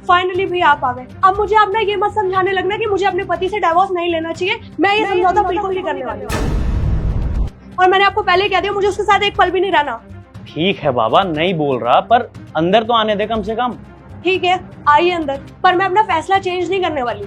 Finally भी आप आ गए। अब मुझे अपना ये मत समझाने लगना कि मुझे अपने पति से डिवोर्स नहीं लेना चाहिए। मैं ये समझौता बिल्कुल नहीं करने वाली हूँ। और मैंने आपको पहले कह दिया, मुझे उसके साथ एक पल भी नहीं रहना। ठीक है बाबा, नहीं बोल रहा, पर अंदर तो आने दे कम से कम। ठीक है, आइए अंदर, पर मैं अपना फैसला चेंज नहीं करने वाली।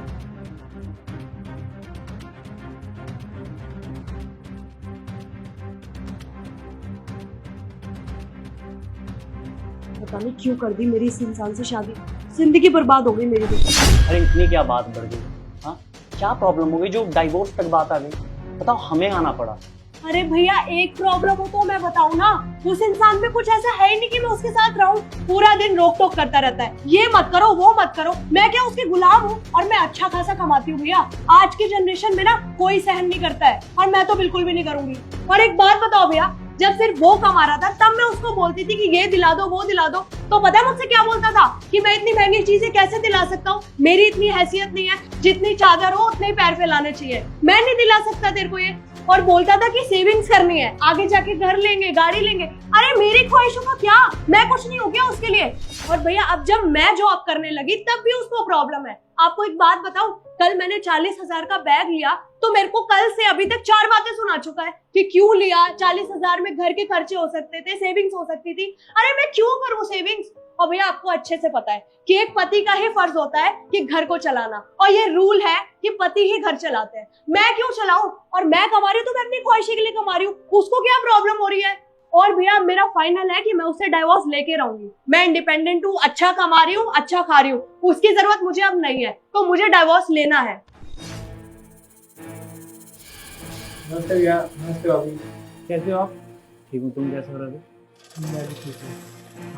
पता नहीं क्यों कर दी मेरी इस इंसान से शादी, जिंदगी बर्बाद हो गई मेरी भी। अरे इतनी क्या बात बढ़ गई? हाँ, क्या प्रॉब्लम हो गई जो डाइवोर्स तक बात आ गई? बताओ, हमें आना पड़ा। अरे भैया, एक प्रॉब्लम हो तो मैं बताऊं ना। उस इंसान में कुछ ऐसा है ही नहीं कि मैं उसके साथ रहूं। पूरा दिन रोक टोक करता रहता है, ये मत करो वो मत करो। मैं क्या उसकी गुलाम हूँ? और मैं अच्छा खासा कमाती हूँ भैया। आज की जनरेशन में ना कोई सहन नहीं करता है, और मैं तो बिल्कुल भी नहीं करूंगी। और एक बात बताओ भैया, जब सिर्फ वो कमा रहा था तब मैं उसको बोलती थी कि ये दिला दो वो दिला दो, तो पता है मुझसे क्या बोलता था? कि मैं इतनी महंगी चीजें कैसे दिला सकता हूँ, मेरी इतनी हैसियत नहीं है, जितनी चादर हो उतने ही पैर फैलाने चाहिए, मैं नहीं दिला सकता तेरे को ये। और बोलता था कि सेविंग्स करनी है, आगे जाके घर लेंगे गाड़ी लेंगे। अरे मेरी ख्वाहिशों का क्या, मैं कुछ नहीं हो गया उसके लिए। और भैया अब जब मैं जॉब करने लगी तब भी उसको प्रॉब्लम है। आपको एक बात बताऊं, कल मैंने 40,000 का बैग लिया तो मेरे को कल से अभी तक 4 बातें सुना चुका है कि क्यों लिया, 40,000 में घर के खर्चे हो सकते थे, सेविंग्स हो सकती थी। अरे मैं क्यों करूं सेविंग्स? और भैया आपको अच्छे से पता है कि एक पति का ही फर्ज होता है कि घर को चलाना, और ये रूल है कि पति ही घर चलाते हैं। मैं क्यों चलाऊं? और मैं कमा रही हूँ तो मैं अपनी ख्वाहिशी के लिए कमा रही हूँ, उसको क्या प्रॉब्लम हो रही है? और भैया मेरा फाइनल है कि मैं उससे डाइवोर्स लेके रहूंगी। मैं इंडिपेंडेंट हूँ, अच्छा कमा रही हूँ, अच्छा खा रही हूँ, उसकी जरूरत मुझे अब नहीं है, तो मुझे डाइवोर्स लेना है। नमस्ते भैया। नमस्ते भाभी, कैसे हो आप? ठीक हूँ, तुम कैसे हो रहे? मैं भी ठीक हूँ।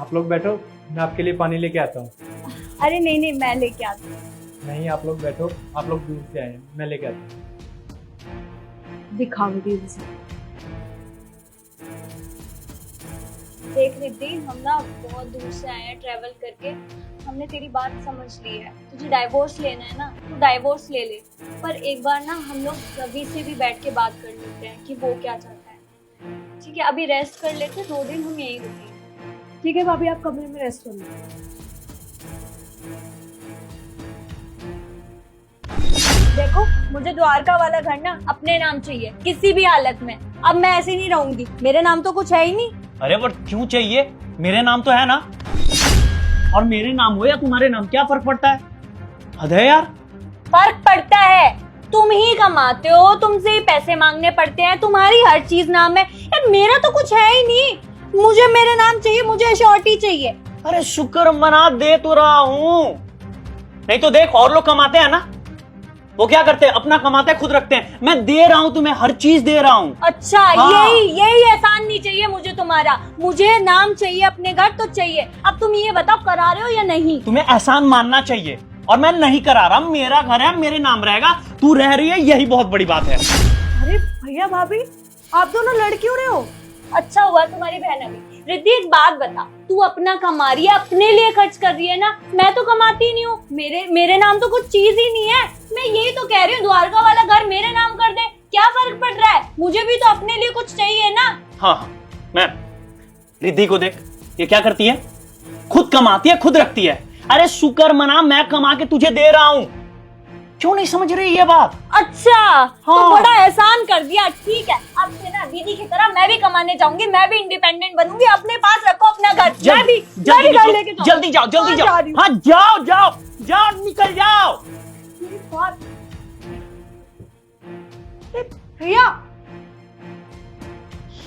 आप लोग बैठो, मैं आपके लिए पानी लेके आता हूँ। अरे नहीं नहीं, मैं लेके आती हूँ। नहीं, आप लोग बैठो, आप लोग दूर से आए हैं, मैं लेके आता हूँ। दिखाऊंगी उसे। देख रिद्धि, हम ना बहुत दूर से आए हैं ट्रैवल करके। हमने तेरी बात समझ ली है, तुझे डाइवोर्स लेना है ना, तू डाइवोर्स ले ले। पर एक बार ना हम लोग रवि से भी बैठ के बात कर लेते हैं कि वो क्या चाहता है। ठीक है, अभी रेस्ट कर लेते हैं, 2 दिन हम यहीं रुकेंगे। ठीक है भाभी, आप कमरे में रेस्ट कर लो। देखो, मुझे द्वारका वाला घर ना अपने नाम चाहिए किसी भी हालत में। अब मैं ऐसे नहीं रहूंगी, मेरे नाम तो कुछ है ही नहीं। अरे पर क्यों चाहिए? मेरे नाम तो है ना, और मेरे नाम हो या तुम्हारे नाम, क्या फर्क पड़ता है? हद है यार। फर्क पड़ता है, तुम ही कमाते हो, तुमसे ही पैसे मांगने पड़ते हैं, तुम्हारी हर चीज नाम है। यार मेरा तो कुछ है ही नहीं, मुझे मेरे नाम चाहिए, मुझे एश्योरिटी चाहिए। अरे शुक्र मना, दे तो रहा हूँ। नहीं तो देख, और लोग कमाते हैं ना, वो क्या करते हैं, अपना कमाते हैं खुद रखते हैं। मैं दे रहा हूँ तुम्हें, हर चीज दे रहा हूँ। अच्छा हाँ। यही एहसान नहीं चाहिए मुझे तुम्हारा, मुझे नाम चाहिए, अपने घर तो चाहिए। अब तुम ये बताओ, करा रहे हो या नहीं? तुम्हें एहसान मानना चाहिए, और मैं नहीं करा रहा। मेरा घर है, मेरे नाम रहेगा, तू रह रही है, यही बहुत बड़ी बात है। अरे भैया भाभी, आप दोनों लड़ क्यों रहे हो? अच्छा हुआ तुम्हारी बहन अभी। रिद्धि एक बात बता, तू अपना कमा रही है, अपने लिए खर्च कर रही है ना, मैं तो कमाती नहीं हूँ, मेरे नाम तो कुछ चीज ही नहीं है। मैं यही तो कह रही हूँ, द्वारका वाला घर मेरे नाम कर दे, क्या फर्क पड़ रहा है? मुझे भी तो अपने लिए कुछ चाहिए ना। हाँ, मैं रिद्धि को देख, ये क्या करती है, खुद कमाती है खुद रखती है। अरे शुक्र मना, मैं कमा के तुझे दे रहा हूँ, क्यों नहीं समझ रही ये बात? अच्छा, तो हाँ। बड़ा एहसान कर दिया। ठीक है, अब से ना दीदी की तरह मैं भी कमाने जाऊंगी, मैं भी इंडिपेंडेंट बनूंगी। अपने पास रखो अपना घर, मैं भी घर लेके जाऊंगी। जल्दी जाओ, जल्दी हाँ, जाओ। जा रही हूँ। हाँ जाओ जाओ जाओ, निकल जाओ। भैया,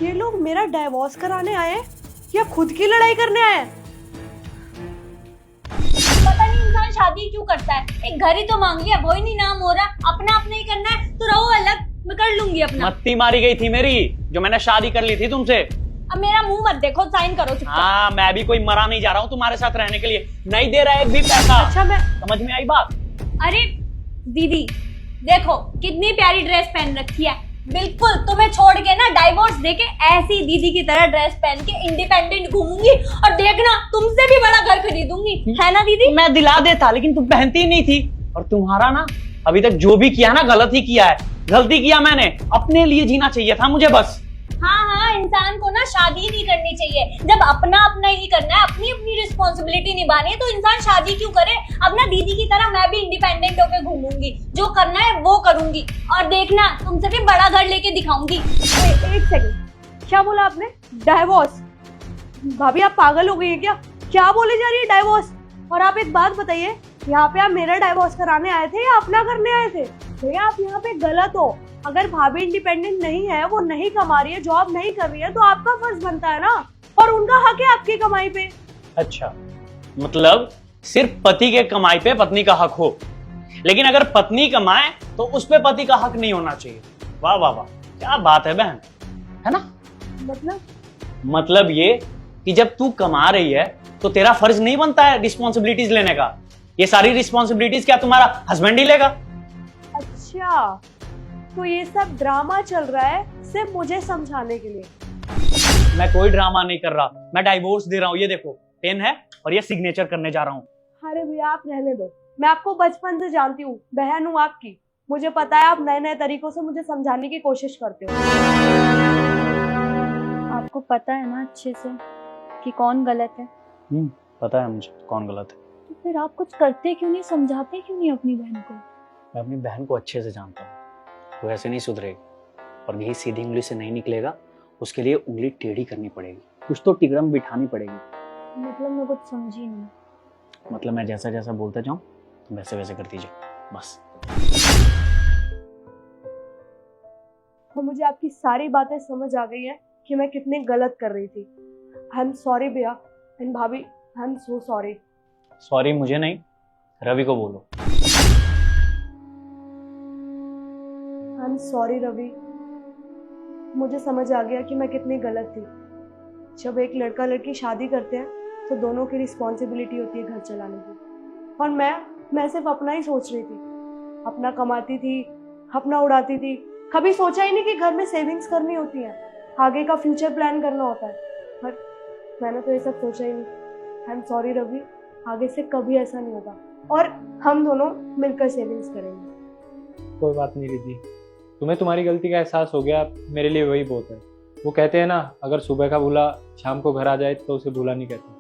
ये लोग मेरा डाइवोर्स कराने आए या खुद की लड़ाई करने आए? पता नहीं इंसान शादी क्यों करता है, एक घर ही तो मांग लिया, वो ही नहीं नाम हो रहा, अपना अपना ही करना है तो रहो अलग, मैं कर लूंगी अपना। मत्ती मारी गई थी मेरी, जो मैंने शादी कर ली थी तुमसे। अब मेरा मुंह मत देखो, साइन करो चुपचाप। हाँ, मैं भी कोई मरा नहीं जा रहा हूँ तुम्हारे साथ रहने के लिए, नहीं दे रहा एक भी पैसा। अच्छा, मैं समझ में आई बात? अरे दीदी देखो कितनी प्यारी ड्रेस पहन रखी है, बिल्कुल तुम्हें छोड़ के ना डाइवोर्स देके ऐसी दीदी की तरह ड्रेस पहन के इंडिपेंडेंट घूमूंगी, और देखना तुमसे भी बड़ा घर खरीदूंगी, है ना दीदी? मैं दिला देता, लेकिन तुम पहनती ही नहीं थी। और तुम्हारा ना अभी तक जो भी किया ना, गलत ही किया है। गलती किया मैंने, अपने लिए जीना चाहिए था मुझे बस। हाँ हाँ, इंसान को ना शादी नहीं करनी चाहिए। जब अपना अपना ही करना है, अपनी अपनी रिस्पॉन्सिबिलिटी निभानी है, तो इंसान शादी क्यों करे। अब ना दीदी की तरह मैं भी इंडिपेंडेंट होकर घूमूंगी, जो करना है वो करूंगी, और देखना तुमसे भी बड़ा घर लेके दिखाऊंगी। एक सेकंड, क्या बोला आपने? डाइवोर्स? भाभी आप पागल हो गई है क्या बोले जा रही है डाइवोर्स? और आप एक बात बताइए, यहाँ पे आप मेरा डाइवोर्स कराने आए थे या अपना करने आए थे? भैया आप यहाँ पे गलत हो। अगर भाभी इंडिपेंडेंट नहीं है, वो नहीं कमा रही है, जॉब नहीं कर रही है, तो आपका फर्ज बनता है ना, और उनका हक है आपकी कमाई पे। अच्छा, मतलब सिर्फ पति के कमाई पे पत्नी का हक हो, लेकिन अगर पत्नी कमाए तो उस पे पति का हक नहीं होना चाहिए। वाह वाह वाह, क्या बात है बहन, है ना? मतलब ये कि जब तू कमा रही है तो तेरा फर्ज नहीं बनता है रिस्पॉन्सिबिलिटीज लेने का? ये सारी रिस्पॉन्सिबिलिटीज क्या तुम्हारा हस्बैंड ही लेगा? अच्छा, तो ये सब ड्रामा चल रहा है सिर्फ मुझे समझाने के लिए? मैं कोई ड्रामा नहीं कर रहा, मैं डाइवोर्स दे रहा हूँ। ये देखो पेन है और ये सिग्नेचर करने जा रहा हूँ। अरे भैया आप रहने दो, मैं आपको बचपन से जानती हूँ, बहन हूँ आपकी, मुझे पता है आप नए नए तरीकों से मुझे समझाने की कोशिश करते हो। आपको पता है ना अच्छे से कि कौन गलत है, पता है मुझे कौन गलत है। तो फिर आप कुछ करते क्यों नहीं, समझाते क्यों नहीं अपनी बहन को? मैं अपनी बहन को अच्छे से जानता हूँ, वो ऐसे नहीं सुधरेगी, और यही सीधी उंगली से नहीं निकलेगा, उसके लिए उंगली टेढ़ी करनी पड़ेगी, कुछ तो टिकरम बिठानी पड़ेगी। मतलब मैं कुछ समझी नहीं। मतलब मैं जैसा जैसा बोलता जाऊँ तुम वैसे वैसे करती जाओ बस। तो मुझे आपकी सारी बातें समझ आ गई है कि मैं कितनी गलत कर रही थी। आई एम सॉरी भैया एंड भाभी, I am so sorry. Sorry मुझे नहीं, रवि को बोलो। आई एम सॉरी रवि, मुझे समझ आ गया कि मैं कितनी गलत थी। जब एक लड़का लड़की शादी करते हैं तो दोनों की रिस्पॉन्सिबिलिटी होती है घर चलाने की, और मैं सिर्फ अपना ही सोच रही थी। अपना कमाती थी, अपना उड़ाती थी, कभी सोचा ही नहीं कि घर में सेविंग्स करनी होती है, आगे का फ्यूचर प्लान करना होता है। पर मैंने तो ये सब सोचा ही नहीं। आई एम सॉरी रवि, आगे से कभी ऐसा नहीं होगा, और हम दोनों मिलकर सेविंग्स करेंगे। कोई बात नहीं रिद्धि, तुम्हें तुम्हारी गलती का एहसास हो गया, मेरे लिए वही बहुत है। वो कहते हैं ना, अगर सुबह का भूला शाम को घर आ जाए तो उसे भूला नहीं कहते।